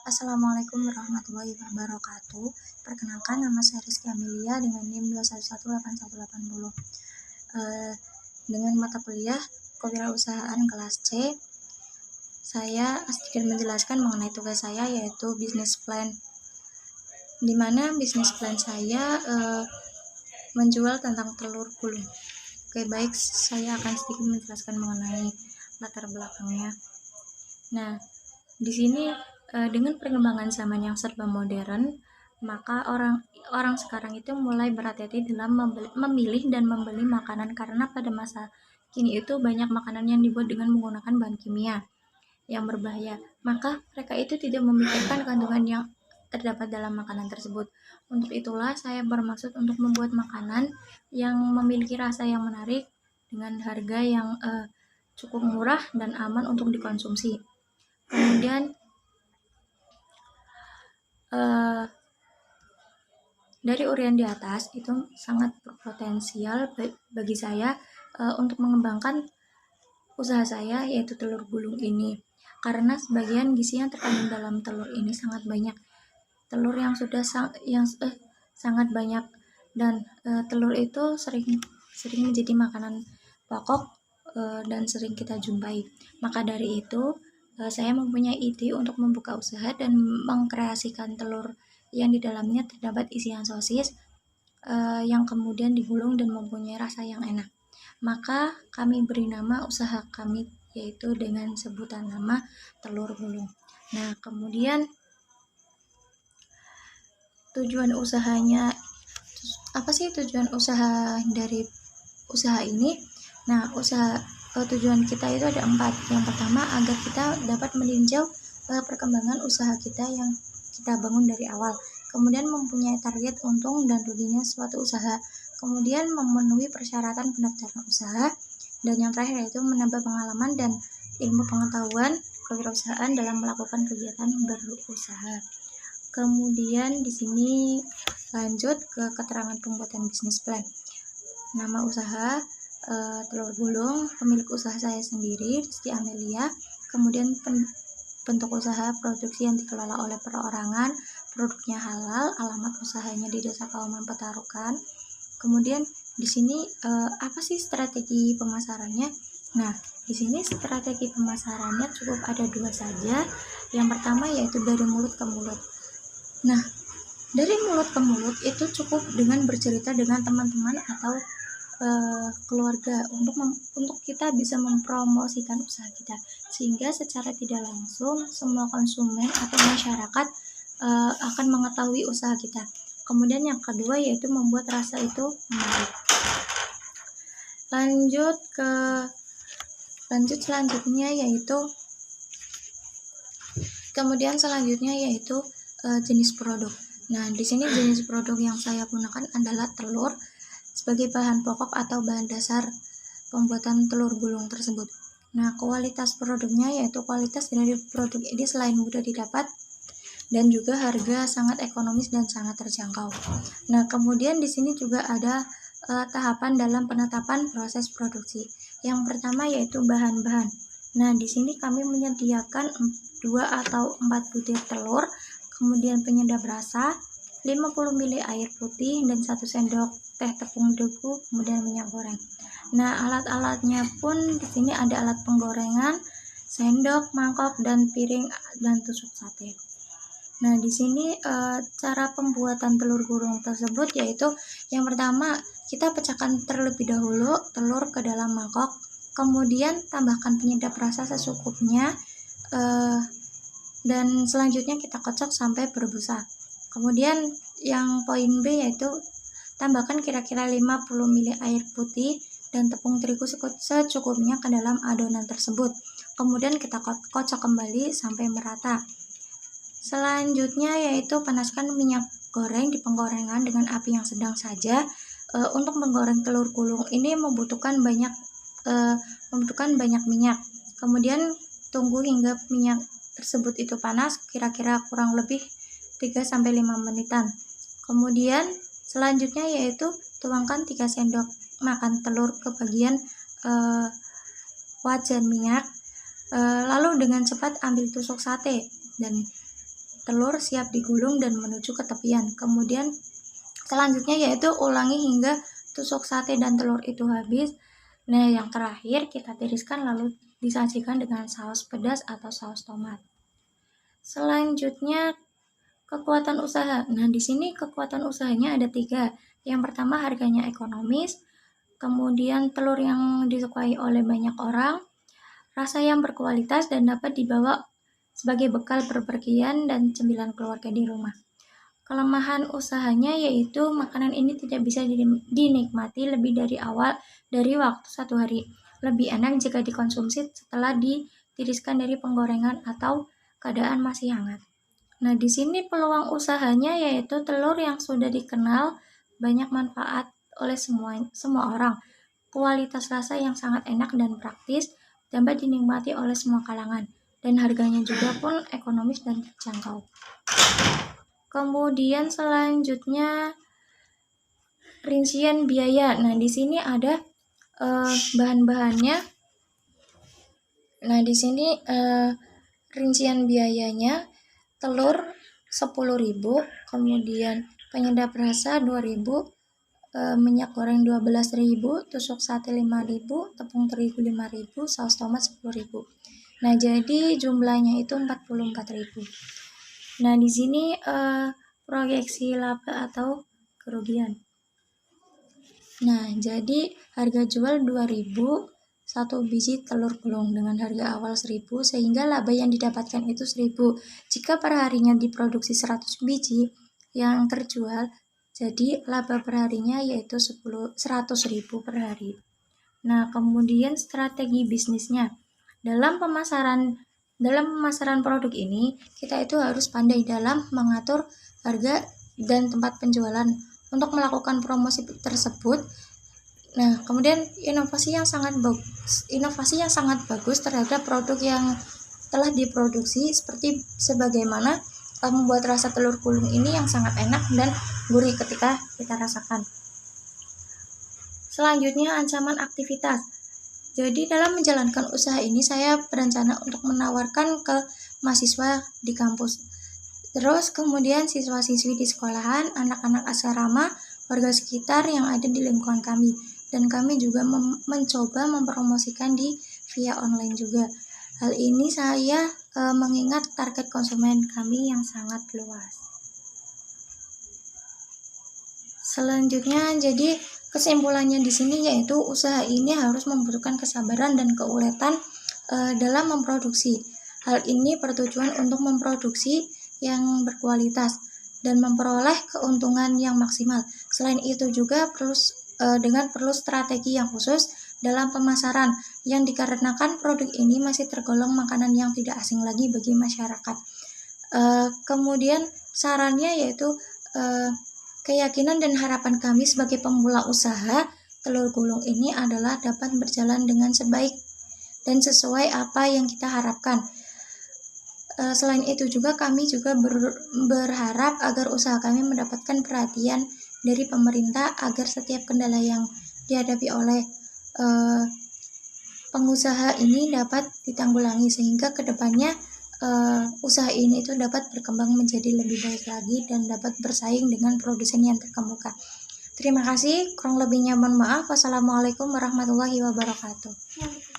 Assalamualaikum warahmatullahi wabarakatuh. Perkenalkan, nama saya Rizky Amelia dengan NIM 2118180. Dengan mata kuliah Kewirausahaan kelas C, saya sedikit menjelaskan mengenai tugas saya, yaitu business plan. Di mana business plan saya menjual tentang telur gulung. Oke, baik, saya akan sedikit menjelaskan mengenai latar belakangnya. Nah, di sini dengan perkembangan zaman yang serba modern, maka orang sekarang itu mulai berhati-hati dalam memilih dan membeli makanan, karena pada masa kini itu banyak makanan yang dibuat dengan menggunakan bahan kimia yang berbahaya. Maka mereka itu tidak memikirkan kandungan yang terdapat dalam makanan tersebut. Untuk itulah saya bermaksud untuk membuat makanan yang memiliki rasa yang menarik dengan harga yang cukup murah dan aman untuk dikonsumsi. Kemudian dari uraian di atas itu sangat berpotensial bagi saya untuk mengembangkan usaha saya, yaitu telur gulung ini, karena sebagian gizi yang terkandung dalam telur ini sangat banyak. Telur yang sudah sangat banyak, dan telur itu sering menjadi makanan pokok dan sering kita jumpai. Maka dari itu saya mempunyai ide untuk membuka usaha dan mengkreasikan telur yang di dalamnya terdapat isian sosis yang kemudian digulung dan mempunyai rasa yang enak. Maka kami beri nama usaha kami, yaitu dengan sebutan nama telur gulung. Nah, kemudian tujuan usahanya, apa sih tujuan usaha dari usaha ini? Nah, tujuan kita itu ada 4. Yang pertama, agar kita dapat meninjau perkembangan usaha kita yang kita bangun dari awal. Kemudian mempunyai target untung dan ruginya suatu usaha. Kemudian memenuhi persyaratan pendaftaran usaha. Dan yang terakhir yaitu menambah pengalaman dan ilmu pengetahuan kewirausahaan dalam melakukan kegiatan berusaha. Kemudian di sini lanjut ke keterangan pembuatan bisnis plan. Nama usaha telur gulung, pemilik usaha saya sendiri, Rizky Amelia. Kemudian bentuk usaha produksi yang dikelola oleh perorangan, produknya halal, alamat usahanya di Desa Kauman Petarukan. Kemudian di sini apa sih strategi pemasarannya? Nah, di sini strategi pemasarannya cukup ada 2 saja. Yang pertama yaitu dari mulut ke mulut. Nah, dari mulut ke mulut itu cukup dengan bercerita dengan teman-teman atau keluarga untuk kita bisa mempromosikan usaha kita, sehingga secara tidak langsung semua konsumen atau masyarakat akan mengetahui usaha kita. Kemudian yang kedua yaitu membuat rasa itu menarik. Selanjutnya yaitu jenis produk. Nah, di sini jenis produk yang saya gunakan adalah telur sebagai bahan pokok atau bahan dasar pembuatan telur gulung tersebut. Nah, kualitas produknya yaitu kualitas dari produk ini selain mudah didapat dan juga harga sangat ekonomis dan sangat terjangkau. Nah, kemudian di sini juga ada tahapan dalam penetapan proses produksi. Yang pertama yaitu bahan-bahan. Nah, di sini kami menyediakan 2 atau 4 butir telur, kemudian penyedap rasa, 50 ml air putih, dan 1 sendok teh tepung terigu, kemudian minyak goreng. Nah, alat-alatnya pun di sini ada alat penggorengan, sendok, mangkok, dan piring, dan tusuk sate. Nah, di sini cara pembuatan telur gulung tersebut yaitu yang pertama, kita pecahkan terlebih dahulu telur ke dalam mangkok, kemudian tambahkan penyedap rasa secukupnya, dan selanjutnya kita kocok sampai berbusa. Kemudian yang poin B yaitu tambahkan kira-kira 50 ml air putih dan tepung terigu secukupnya ke dalam adonan tersebut. Kemudian kita kocok kembali sampai merata. Selanjutnya yaitu panaskan minyak goreng di penggorengan dengan api yang sedang saja. Untuk menggoreng telur gulung ini membutuhkan banyak minyak. Kemudian tunggu hingga minyak tersebut itu panas, kira-kira kurang lebih 3-5 menitan. Kemudian selanjutnya yaitu tuangkan 3 sendok makan telur ke bagian wajan minyak, lalu dengan cepat ambil tusuk sate dan telur siap digulung dan menuju ke tepian. Kemudian selanjutnya yaitu ulangi hingga tusuk sate dan telur itu habis. Nah, yang terakhir kita tiriskan lalu disajikan dengan saus pedas atau saus tomat. Selanjutnya kekuatan usaha. Nah, di sini kekuatan usahanya ada 3. Yang pertama, harganya ekonomis, kemudian telur yang disukai oleh banyak orang, rasa yang berkualitas dan dapat dibawa sebagai bekal bepergian dan cemilan keluarga di rumah. Kelemahan usahanya yaitu makanan ini tidak bisa dinikmati lebih dari waktu 1 hari. Lebih enak jika dikonsumsi setelah ditiriskan dari penggorengan atau keadaan masih hangat. Nah, di sini peluang usahanya yaitu telur yang sudah dikenal banyak manfaat oleh semua orang. Kualitas rasa yang sangat enak dan praktis, dapat dinikmati oleh semua kalangan, dan harganya juga pun ekonomis dan terjangkau. Kemudian selanjutnya rincian biaya. Nah, di sini ada bahan-bahannya. Nah, di sini rincian biayanya telur 10.000, kemudian penyedap rasa 2.000, minyak goreng 12.000, tusuk sate 5.000, tepung terigu 5.000, saus tomat 10.000. Nah, jadi jumlahnya itu 44.000. Nah, di sini proyeksi laba atau kerugian. Nah, jadi harga jual 2.000 1 biji telur gulung dengan harga awal 1.000, sehingga laba yang didapatkan itu 1.000. Jika per harinya diproduksi 100 biji yang terjual, jadi laba per harinya yaitu 100.000 per hari. Nah, kemudian strategi bisnisnya. Dalam pemasaran produk ini, kita itu harus pandai dalam mengatur harga dan tempat penjualan untuk melakukan promosi tersebut. Nah, kemudian inovasi yang sangat bagus terhadap produk yang telah diproduksi, seperti sebagaimana membuat rasa telur gulung ini yang sangat enak dan gurih ketika kita rasakan. Selanjutnya, ancaman aktivitas. Jadi dalam menjalankan usaha ini saya berencana untuk menawarkan ke mahasiswa di kampus. Terus kemudian siswa-siswi di sekolahan, anak-anak asrama, warga sekitar yang ada di lingkungan kami. Dan kami juga mencoba mempromosikan via online juga. Hal ini saya mengingat target konsumen kami yang sangat luas. Selanjutnya, jadi kesimpulannya di sini yaitu usaha ini harus membutuhkan kesabaran dan keuletan dalam memproduksi. Hal ini bertujuan untuk memproduksi yang berkualitas dan memperoleh keuntungan yang maksimal. Selain itu juga perlu strategi yang khusus dalam pemasaran, yang dikarenakan produk ini masih tergolong makanan yang tidak asing lagi bagi masyarakat. Kemudian sarannya yaitu keyakinan dan harapan kami sebagai pemula usaha telur gulung ini adalah dapat berjalan dengan sebaik dan sesuai apa yang kita harapkan. Selain itu juga kami juga berharap agar usaha kami mendapatkan perhatian dari pemerintah agar setiap kendala yang dihadapi oleh pengusaha ini dapat ditanggulangi, sehingga kedepannya usaha ini itu dapat berkembang menjadi lebih baik lagi dan dapat bersaing dengan produsen yang terkemuka. Terima kasih, kurang lebihnya mohon maaf. Wassalamualaikum warahmatullahi wabarakatuh.